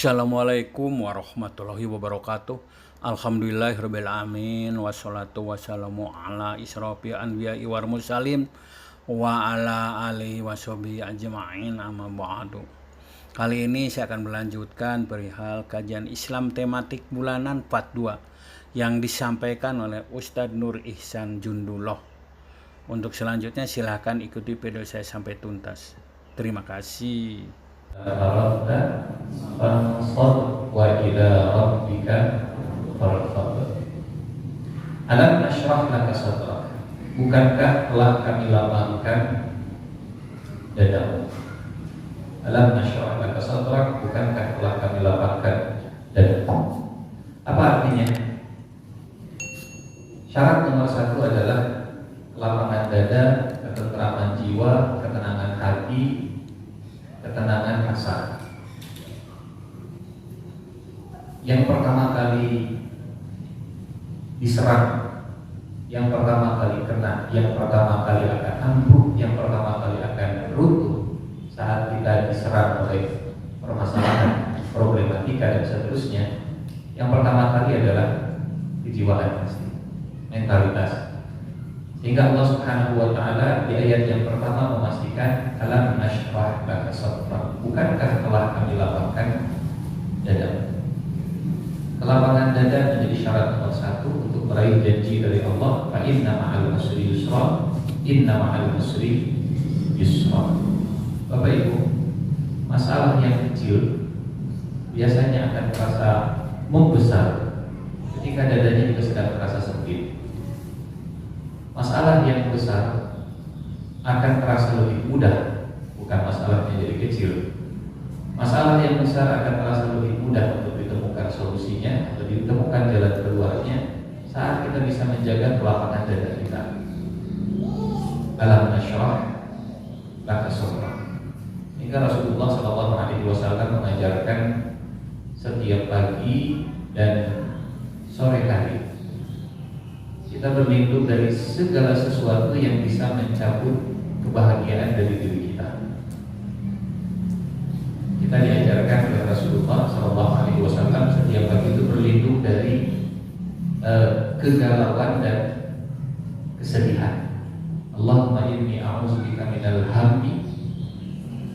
Assalamualaikum warahmatullahi wabarakatuh. Alhamdulillahirabbil alamin wassalatu wassalamu ala israfi anbiya'i wal mursalin wa ala alihi washabihi ajma'in amma ba'du. Kali ini saya akan melanjutkan perihal kajian Islam tematik bulanan part 2 yang disampaikan oleh Ustadz Nur Ihsan Jundullah. Untuk selanjutnya silahkan ikuti video saya sampai tuntas. Terima kasih. Farafta fansad wa ila rabbika farfad. Alam nashrah laka sadrak. Bukankah telah kami lapangkan dadamu? Alam nashrah laka sadrak. Bukankah telah kami lapangkan dadamu? Apa artinya? Syarat nomor 1 adalah kelapangan dada, ketenteraman jiwa, ketenangan hati, ketenangan rasa. Yang pertama kali diserang, yang pertama kali kena, yang pertama kali akan ambruk, yang pertama kali akan runtuh saat kita diserang oleh permasalahan, problematika dan seterusnya, yang pertama kali adalah kejiwaan pasti, mentalitas. Sehingga Allah Subhanahu wa taala di ayat yang pertama memastikan alam nashrah laka sadrak. Bukankah telah kami lapangkan dada? Kelapangan dada menjadi syarat nomor 1 untuk meraih janji dari Allah, fa inna ma'al usri yusra, inna ma'al usri yusra. Bapak Ibu, masalah yang kecil biasanya akan terasa membesar ketika dadanya juga sedang terasa sempit. Masalah yang besar akan terasa lebih mudah, bukan masalahnya jadi kecil. Masalah yang besar akan terasa lebih mudah untuk ditemukan solusinya atau ditemukan jalan keluarnya saat kita bisa menjaga kelapangan dada kita. Alam nashrah laka sadrak. Hingga Rasulullah SAW mengajarkan setiap pagi dan sore hari kita berlindung dari segala sesuatu yang bisa mencabut kebahagiaan dari diri kita. Kita diajarkan oleh Rasulullah SAW setiap pagi itu berlindung dari kegalauan dan kesedihan. Allahumma inni a'udzubika minal hammi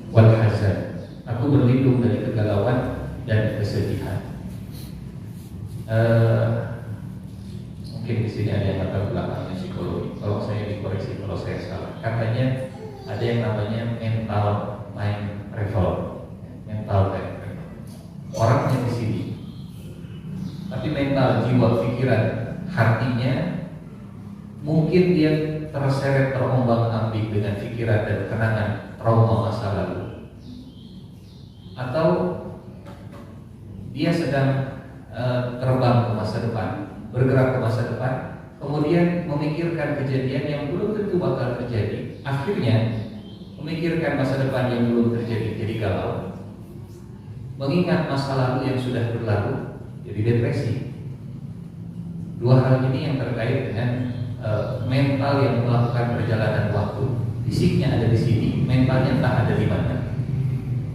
wal hazan. Aku berlindung dari kegalauan dan kesedihan. Mungkin di sini ada yang latar belakangnya psikologi. Kalau saya dikoreksi kalau saya salah. Katanya ada yang namanya mental mind travel. Mental mind travel. Orangnya di sini, tapi mental, jiwa, pikiran, hatinya mungkin dia terseret terombang-ambing dengan pikiran dan kenangan trauma masa lalu, atau dia sedang terbang ke masa depan, bergerak ke masa depan, kemudian memikirkan kejadian yang belum tentu bakal terjadi, akhirnya memikirkan masa depan yang belum terjadi, jadi galau, mengingat masa lalu yang sudah berlalu, jadi depresi. Dua hal ini yang terkait dengan mental yang melakukan perjalanan waktu. Fisiknya ada di sini, mentalnya entah ada di mana.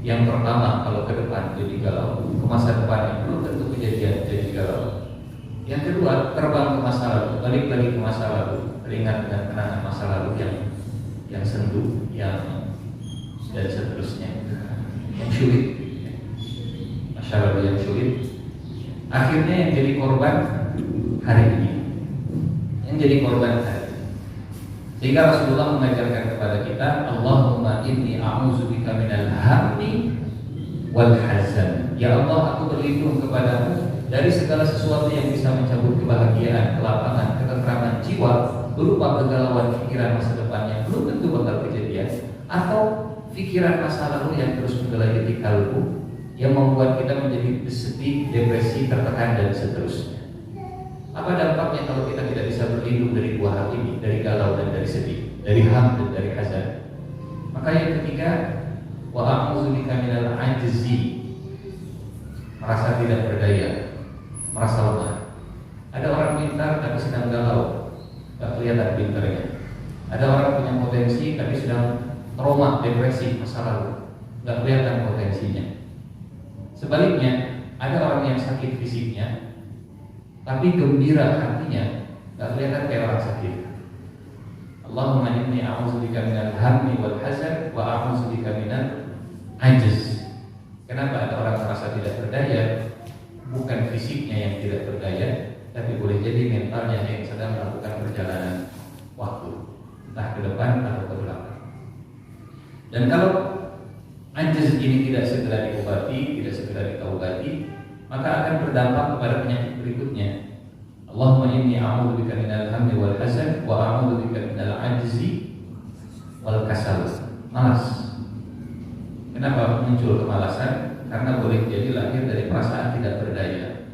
Yang pertama, kalau ke depan jadi galau, ke masa depan yang belum tentu kejadian jadi galau. Yang kedua, terbang ke masa lalu, balik lagi ke masa lalu, teringat dengan kenangan masa lalu yang sendu, yang dan seterusnya, yang sulit, masa lalu yang sulit. Akhirnya yang jadi korban hari ini, yang jadi korban hari ini. Sehingga Rasulullah mengajarkan kepada kita, Allahumma inni a'udzubika minal hammi wal hazan. Ya Allah, aku berlindung kepadamu dari segala sesuatu yang bisa mencabut kebahagiaan, kelapangan, ketentraman jiwa berupa kegalauan pikiran masa depan yang belum tentu bakal kejadian, atau pikiran masa lalu yang terus menggelayuti kalbu yang membuat kita menjadi sedih, depresi, tertekan dan seterusnya. Apa dampaknya kalau kita tidak bisa berlindung dari dua hal ini, dari galau dan dari sedih, dari ham dan dari hazan? Maka yang ketiga, wa a'udzubika minal ajzi, merasa tidak berdaya, merasa lemah. Ada orang pintar tapi sedang galau, tak kelihatan pintarnya. Ada orang punya potensi tapi sedang trauma, depresi, masa lalu, tak kelihatan potensinya. Sebaliknya, ada orang yang sakit fisiknya, tapi gembira hatinya, nggak kelihatan kayak orang sakit. Allahumma inni a'udzubika minal hammi wal hazan wa a'udzubika minal ajz. Kenapa ada orang merasa tidak berdaya? Bukan fisiknya yang tidak berdaya, tapi boleh jadi mentalnya yang sedang melakukan perjalanan waktu, entah ke depan atau ke belakang. Dan kalau ajz ini tidak segera diobati, tidak segera ditaubati, maka akan berdampak kepada penyakit berikutnya. Allahumma inni a'udzubika minal hammi wal hazan wa a'udzubika minal ajzi wal kasal. Malas. Kenapa muncul kemalasan? Karena boleh jadi lahir dari perasaan tidak berdaya.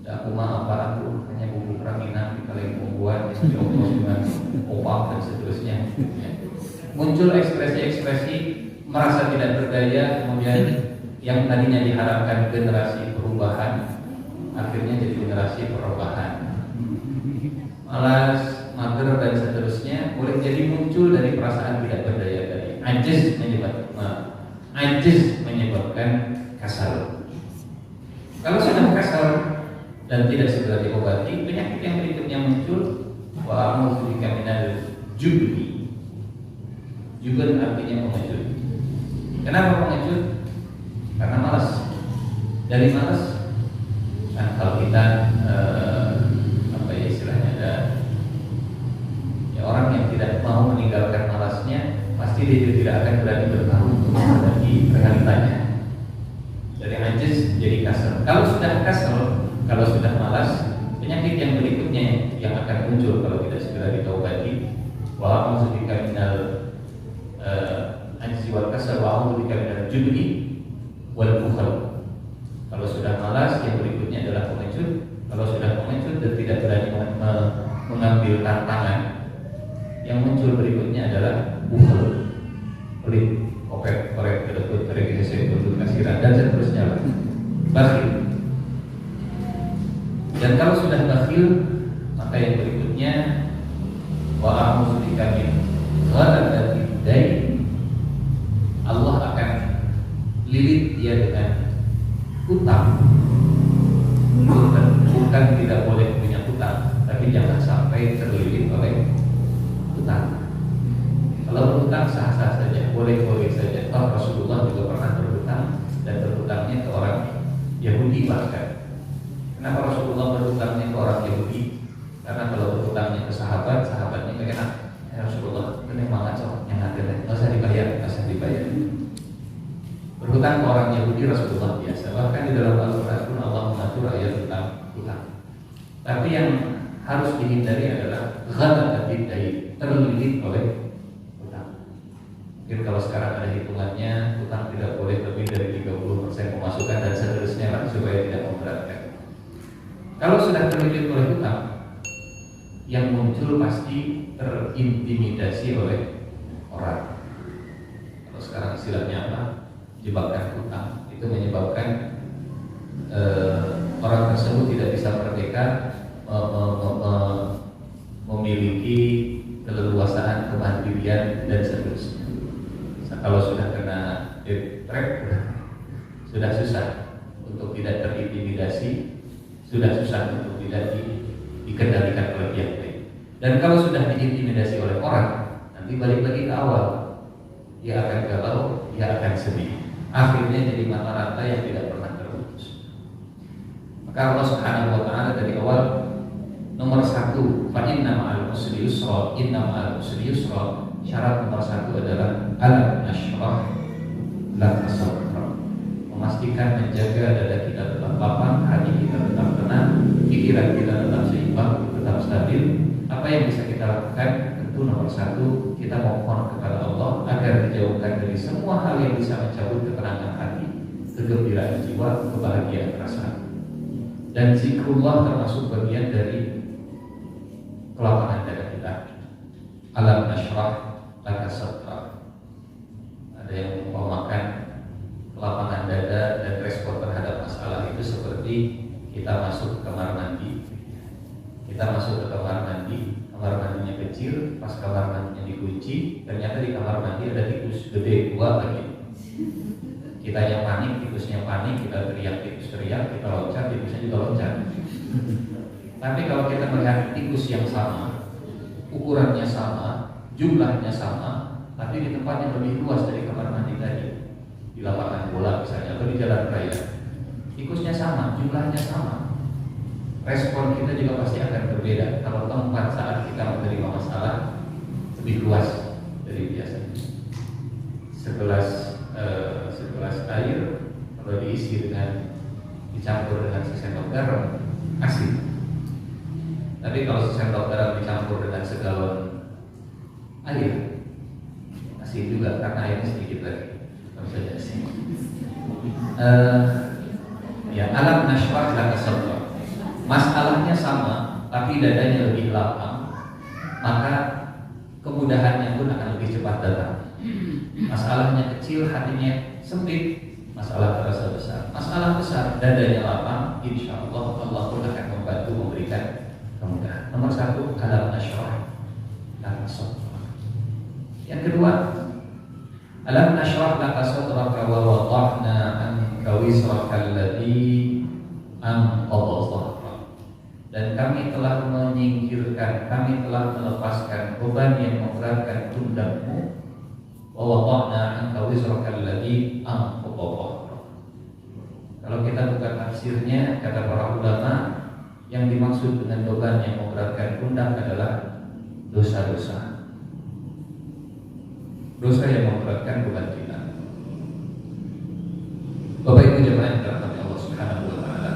Aku mah apa aku hanya bubuk raminan di kalian membuat dioplos dengan opak dan seterusnya. Muncul ekspresi-ekspresi merasa tidak berdaya, kemudian yang tadinya diharapkan generasi perubahan akhirnya jadi generasi perubahan. Malas, mager dan seterusnya boleh jadi muncul dari perasaan tidak berdaya tadi. Ajiz menyebabkan kasal. Kalau sudah kasal dan tidak segera diobati, penyakit yang berikutnya muncul, wa a'udzubika minal jubni. Jubn artinya pengecut. Kenapa pengecut? Karena malas. Dari malas, nah kalau kita istilahnya ada ya, orang yang tidak mau meninggalkan malasnya, pasti dia tidak akan berani bertaruh untuk menghadapi realitanya. Dari ajiz jadi kasal. Kalau sudah kasal, kalau sudah malas, penyakit yang berikutnya yang akan muncul kalau tidak segera ditaubati, wa a'udzubika minal ajzi wal kasal wa a'udzubika minal jubni wal bukhl. Kalau sudah malas, yang berikutnya adalah pengecut. Kalau sudah pengecut dan tidak berani mengambil tantangan, yang muncul berikutnya adalah bukhl, pelit, korek, kedekut, tergesa untuk kasiran dan seterusnya. Bakhil. Dan kalau sudah bakhil, maka yang berikutnya wa a'udzubika min ghalabatid dain. Allah akan lilit dia dengan hutang. Bukan tidak boleh punya hutang, tapi jangan sampai terlilit oleh hutang. Kalau berhutang sah-sah saja, boleh-boleh saja. Toh Rasulullah juga pernah berhutang dan berhutangnya ke orang Yahudi bahkan. Kenapa Rasulullah berhutangnya ke orang Yahudi? Karena kalau berhutangnya ke sahabat, sahabatnya gak enak. Ya Rasulullah, ini banget soal yang ada, nggak usah dibayar. Berhutang ke orang Yahudi Rasulullah biasa. Bahkan di dalam Al-Quran pun Allah mengatur ayat tentang hutang. Tapi yang harus dihindari adalah ghalabatid dain, terlilit oleh hutang. Mungkin kalau sekarang ada hitungannya, hutang tidak boleh lebih dari 30% pemasukan dan seterusnya lah, supaya tidak memberatkan. Kalau sudah terlilit oleh hutang, yang muncul pasti terintimidasi oleh orang. Kalau sekarang istilahnya apa? Jebakan hutang. Itu menyebabkan orang tersebut tidak bisa merdeka, memiliki keleluasaan, kemandirian dan seterusnya. Kalau sudah kena debt trap, sudah susah untuk tidak terintimidasi, sudah susah untuk tidak dikendalikan oleh pihak lain. Dan kalau sudah diintimidasi oleh orang, nanti balik lagi ke awal, dia akan galau, dia akan sedih. Akhirnya jadi mata rantai yang tidak pernah terputus. Maka Allah Subhanahu wa Ta'ala dari awal nomor 1, fa inna ma'al usri yusra, inna ma'al usri yusra. Syarat nomor 1 adalah alam nashrah laka sadrak. Memastikan menjaga dada kita tetap lapang, hati kita tetap tenang, pikiran kita tetap seimbang, tetap stabil. Apa yang bisa kita lakukan? Tentu nomor 1, kita mohon kepada Allah agar dijauhkan dari semua hal yang bisa mencabut ketenangan hati, kegembiraan jiwa, kebahagiaan perasaan. Dan zikrullah termasuk bagian dari kelapangan dada kita. Alam nashrah laka sadrak. Ada yang mengumpamakan kelapangan dada dan respon terhadap masalah itu seperti kita masuk ke kamar mandi. Kita masuk ke kamar mandinya kecil, pas kamar mandinya dikunci, ternyata di kamar mandi ada tikus gede 2 lagi. Kitanya panik, tikusnya panik, kita teriak, tikus teriak, kita loncat, tikusnya juga loncat. Tapi kalau kita melihat tikus yang sama, ukurannya sama, jumlahnya sama, tapi di tempat yang lebih luas dari kamar mandi tadi, di lapangan bola misalnya, atau di jalan raya, tikusnya sama, jumlahnya sama, respon kita juga pasti akan berbeda kalau tempat saat kita menerima masalah lebih luas dari biasanya. Segelas air kalau diisi dicampur dengan sesendok garam asin. Tapi kalau sesendok garam dicampur dengan segalon air asin juga, karena airnya sedikit lagi. Kalau saja asin. Ya, alam nashrah laka sadrak. Masalahnya sama, tapi dadanya lebih lapang, maka kemudahannya pun akan lebih cepat datang. Masalahnya kecil, hatinya sempit, masalah terasa besar. Masalah besar, dadanya lapang, insya Allah Allah pun akan membantu memberikan kemudahan. Nomor satu, alam nashrah laka sadrak. Yang kedua, alam nashrah laka sadraka wa wada'na anka wizraka alladhi anqadha dhahrak. Dan kami telah menyingkirkan, kami telah melepaskan beban yang memberatkan pundakmu. Wa wada'na anka wizraka alladhi anqadha dhahrak. Kalau kita buka tafsirnya, kata para ulama, yang dimaksud dengan beban yang memberatkan pundak adalah dosa-dosa. Dosa yang memberatkan beban kita. Bapak Ibu jemaah yang dirahmati Allah Subhanahu wa taala.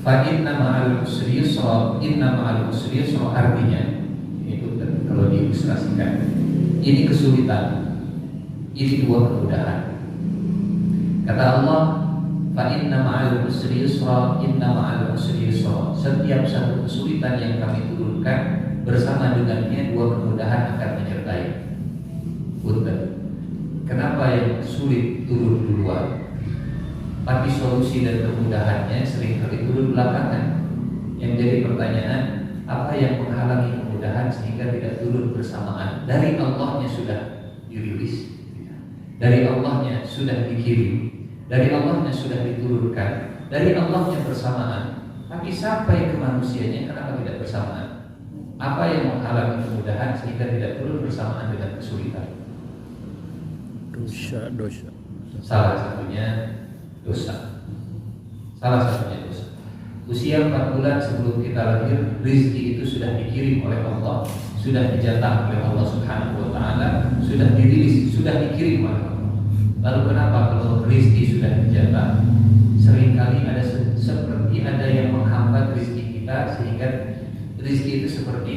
Fa inna ma'al usri yusra, inna ma'al usri yusra, artinya itu kalau diilustrasikan, ini kesulitan, ini dua kemudahan. Kata Allah, fa inna ma'al usri yusra, inna ma'al usri yusra. Setiap satu kesulitan yang kami turunkan, bersama dengannya dua kemudahan akan menyertai. Punten, kenapa yang sulit turun duluan, tapi solusi dan kemudahannya seringkali turun belakangan? Yang jadi pertanyaan, apa yang menghalangi kemudahan sehingga tidak turun bersamaan? Dari Allahnya sudah dirilis, dari Allahnya sudah dikirim, dari Allahnya sudah diturunkan, dari Allahnya bersamaan, tapi sampai ke manusianya kenapa tidak bersamaan? Apa yang menghalangi kemudahan sehingga tidak turun bersamaan dengan kesulitan? Dosa. Salah satunya dosa. Salah satunya dosa. Usia 4 bulan sebelum kita lahir, rezeki itu sudah dikirim oleh Allah, sudah dijatah oleh Allah Subhanahu wa taala, sudah dirilis, sudah dikirim oleh Allah. Lalu kenapa kalau rezeki sudah dijatah, seringkali ada seperti ada yang menghambat rezeki kita sehingga rezeki itu seperti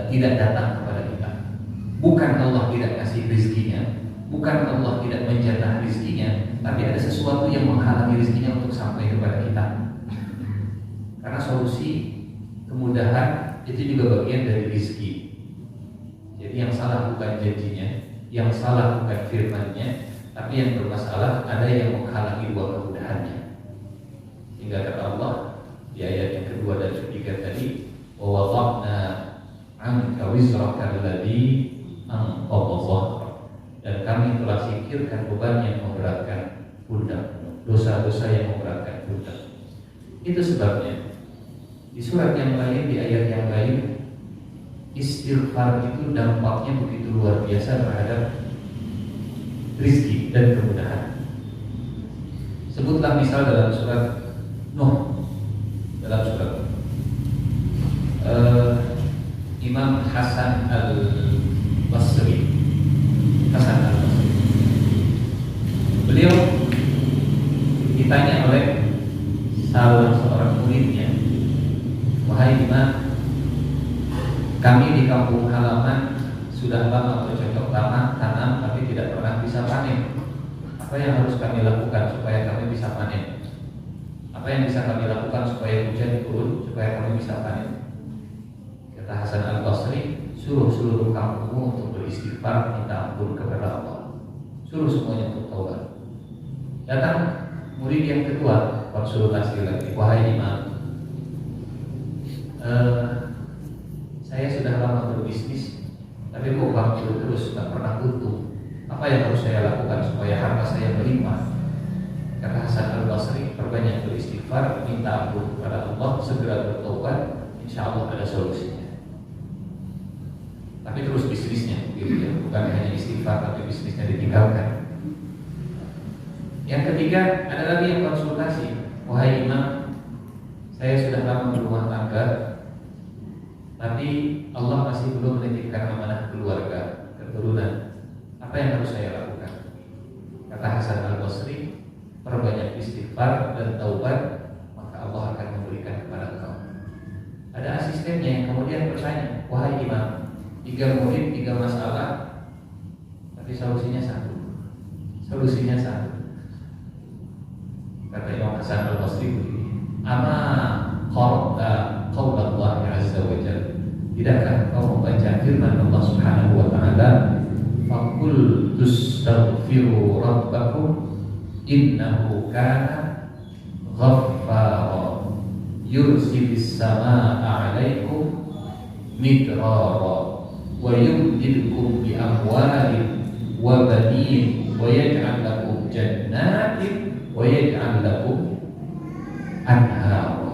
tidak datang kepada kita. Bukan Allah tidak kasih rezekinya, bukan Allah tidak menjatah rezekinya, tapi ada sesuatu yang menghalangi rezekinya untuk sampai kepada kita. Karena solusi kemudahan itu juga bagian dari rezeki. Jadi yang salah bukan janjinya, yang salah bukan firman-Nya, tapi yang bermasalah ada yang menghalangi dua kemudahannya. Hingga kata Allah di ayat yang kedua dan ketiga tadi, wa wada'na anka wizraka alladhi anqadha dhahrak. Dan kami telah singkirkan beban yang memberatkan pundakmu, dosa-dosa yang memberatkan pundak. Itu sebabnya di surat yang lain, di ayat yang lain, istighfar itu dampaknya begitu luar biasa terhadap rezeki dan kemudahan. Sebutlah misal dalam surat Nuh, dalam surat Imam Hasan al-Basri, beliau ditanya oleh salah seorang muridnya, wahai Imam, kami di kampung halaman sudah lama bercocok tanam tapi tidak pernah bisa panen. Apa yang harus kami lakukan supaya kami bisa panen? Apa yang bisa kami lakukan supaya hujan turun, supaya kami bisa panen? Kata Hasan al-Basri, suruh seluruh kampungmu untuk beristighfar, minta ampun kepada Allah. Suruh semuanya untuk taubat. Datang murid yang kedua, konsultasi lagi, wahai Imam, saya sudah lama berbisnis, tapi kok bangkrut terus, tak pernah untung. Apa yang harus saya lakukan supaya harta saya melimpah? Kata Hasan Al-Basri, perbanyak beristighfar, minta ampun kepada Allah, segera bertobat, insya Allah ada solusinya. Tapi terus bisnisnya, gitu ya, bukan hanya istighfar, tapi bisnisnya ditinggalkan. Yang ketiga, ada lagi yang konsultasi. Wahai imam, saya sudah lama berumah tangga, tapi Allah masih belum menitipkan amanah keluarga, keturunan. Apa yang harus saya lakukan? Kata Hasan Al-Basri, perbanyak istighfar dan taubat, maka Allah akan memberikan kepada engkau. Ada asistennya yang kemudian bertanya, wahai imam, 3 murid, 3 masalah, tapi solusinya satu. Solusinya satu. Kata Imam Hasan Al-Basri begini, ama qara'ta qaulallahi azza wa jalla, tidakkah kau membaca firman Allah Subhanahu wa taala, faqul tastaghfiru rabbakum innahu kana ghaffara yursilis samaa'a 'alaikum midrara wa yumdidukum bi amwalin wa banin wa yaj'al lakum jannatin wa yaj'al lakum anhar.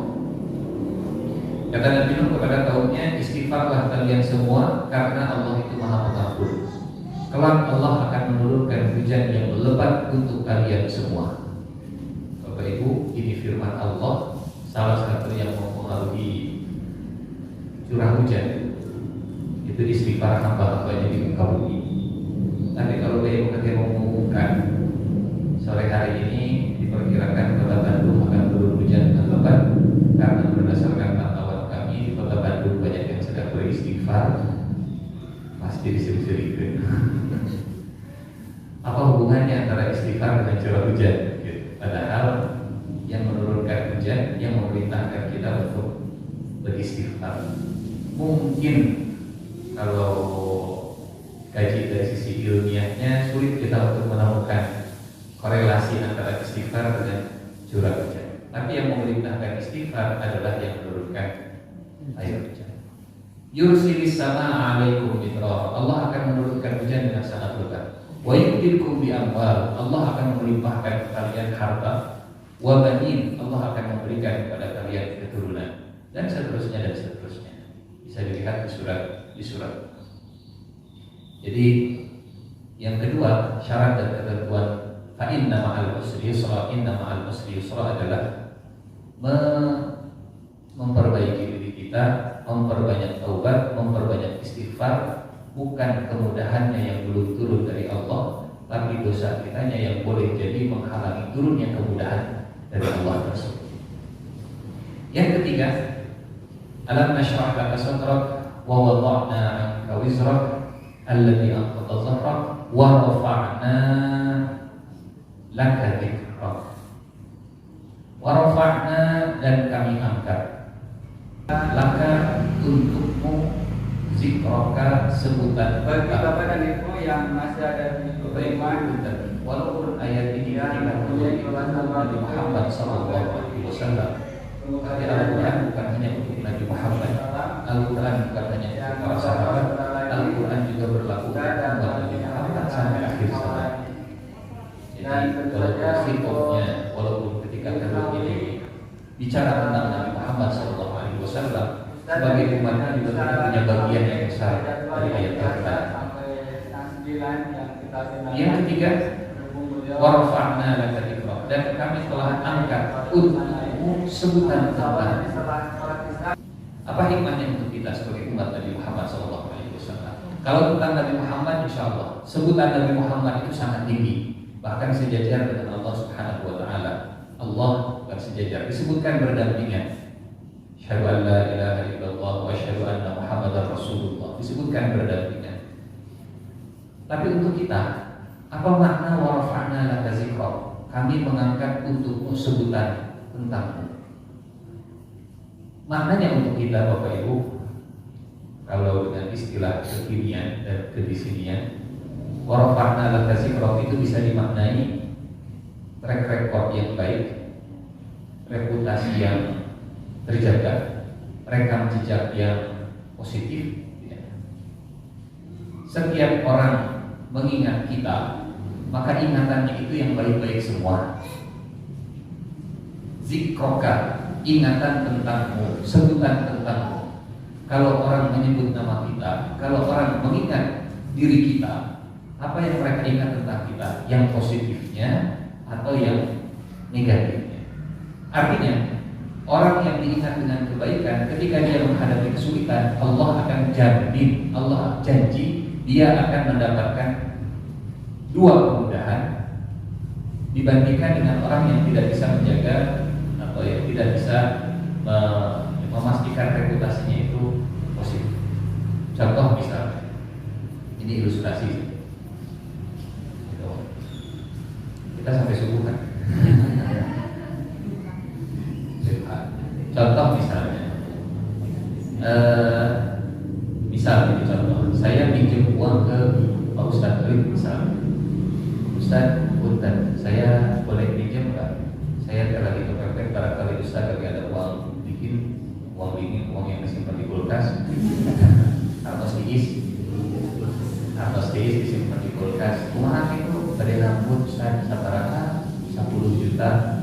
Kata Nabi Nuh kepada kaumnya, istighfarlah kalian semua karena Allah itu Maha Pengampun. Kelak Allah akan menurunkan hujan yang melebat untuk kalian semua. Bapak Ibu, ini firman Allah, salah satu yang mempengaruhi curah hujan itu istighfar hamba-hambanya di muka bumi. Tapi kalau BMKG mengumumkan sore hari ini diperkirakan Kota Bandung akan turun hujan dengan lebat, karena berdasarkan pantauan kami di Kota Bandung banyak yang sedang beristighfar, pasti diseri-serikan. Apa hubungannya antara istighfar dengan curah hujan? Padahal yang menurunkan hujan, yang memerintahkan kita untuk beristighfar. Mungkin kalau kaji dari sisi ilmiahnya sulit kita untuk menemukan korelasi antara istighfar dengan curah hujan. Tapi yang memerintahkan istighfar adalah yang menurunkan air hujan. Yursilis samaa'a 'alaikum midrara, Allah akan menurunkan hujan dengan sangat lebat. Wa yumdidukum bi amwal, Allah akan melimpahkan kalian harta. Wa banin, Allah akan memberikan kepada kalian keturunan, dan seterusnya dan seterusnya. Bisa dilihat di surat. Jadi yang kedua, syarat dan ketentuan fa inna ma'al usri yusra, inna ma'al usri yusra adalah memperbaiki diri kita, memperbanyak taubat, memperbanyak istighfar, bukan kemudahannya yang belum turun dari Allah, tapi dosa kitanya yang boleh jadi menghalangi turunnya kemudahan dari Allah tersebut. Yang ketiga, alam nashrah laka sadrak wa wada'na 'anka wizrak alladhi anqadha dhahrak wa rafa'na laka dzikrak. Wa rafa'na, dan kami angkat laka untukmu zikraka, sebutan bagi Bapak dan Ibu yang masih ada di Iman, walaupun ayat ini tidak punya Nabi Muhammad SAW, tapi Al-Quran bukan hanya untuk Nabi Muhammad, Al-Quran bukan hanya untuk para sahabat, Al-Quran juga berlaku untuk umat Nabi Muhammad sampai akhir zaman. Jadi walaupun walaupun ketika ini bicara tentang Nabi Muhammad SAW, sebagai umatnya juga kita punya bagian yang besar dari ayat Al-Quran. Yang ketiga, warfa'na laka dzikrak, dan kami telah angkat untukmu sebutan tentang. Apa hikmahnya untuk kita sebagai umat Nabi Muhammad SAW? Kalau tentang Nabi Muhammad, insya Allah sebutan Nabi Muhammad itu sangat tinggi, bahkan sejajar dengan Allah Subhanahu Wa Taala. Allah bukan sejajar, disebutkan berdampingan. Asyhadu an la ilaha illallah wa asyhadu anna Muhammadar Rasulullah, disebutkan berdampingan. Tapi untuk kita, apa makna warfa'na laka dzikrak? Kami mengangkat untukmu sebutan tentangmu. Maknanya untuk kita Bapak Ibu, kalau dengan istilah kekinian dan kedisinian, warfa'na laka dzikrak itu bisa dimaknai track record yang baik, reputasi yang terjaga, rekam jejak yang positif. Setiap orang mengingat kita, maka ingatannya itu yang baik-baik semua. Zikroka, ingatan tentangmu, sebutan tentangmu. Kalau orang menyebut nama kita, kalau orang mengingat diri kita, apa yang mereka ingat tentang kita? Yang positifnya atau yang negatifnya? Artinya, orang yang diingat dengan kebaikan, ketika dia menghadapi kesulitan, Allah akan jamin, Allah janji dia akan mendapatkan dua kemudahan dibandingkan dengan orang yang tidak bisa menjaga atau yang tidak bisa memastikan reputasinya itu positif. Contoh misalnya, ini ilustrasi. Kita sampai subuh kan? Contoh misalnya, ini contoh, saya pinjam uang ke Pak Ustadz Rid misalnya. Ustadz, punten, saya boleh pinjam nggak? Saya lagi kepepet, barangkali Ustadz lagi ada uang dingin, uang yang disimpan di kulkas, atau disimpan di kulkas. Uang itu pada rambut Ustadz, sabaraka 10 juta.